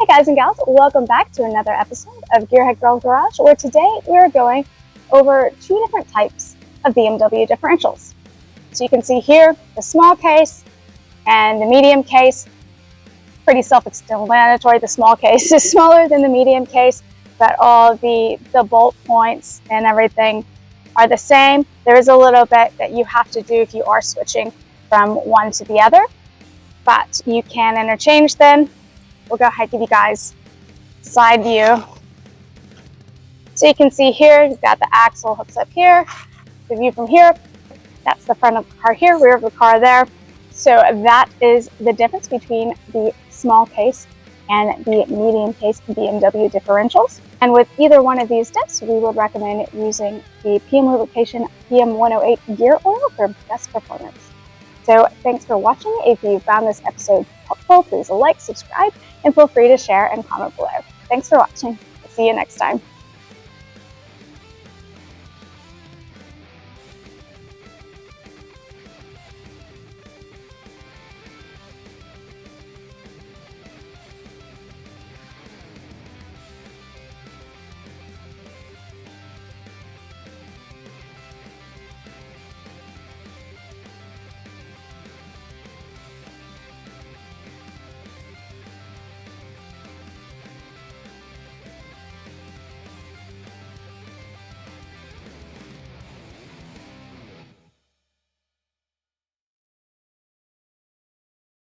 Hey guys and gals, welcome back to another episode of Gearheadgirl Garage, where today we're going over two different types of BMW differentials. So you can see here the small case and the medium case. Pretty self-explanatory. The small case is smaller than the medium case, but all the bolt points and everything are the same. There is a little bit that you have to do if you are switching from one to the other, but you can interchange them. We'll go ahead and give you guys side view. So you can see here, you've got the axle hooks up here. The view from here, that's the front of the car here, rear of the car there. So that is the difference between the small case and the medium case BMW differentials. And with either one of these diffs, we would recommend using the PM Lubrication PM 108 gear oil for best performance. So thanks for watching. If you found this episode helpful, please like, subscribe, and feel free to share and comment below. Thanks for watching. See you next time.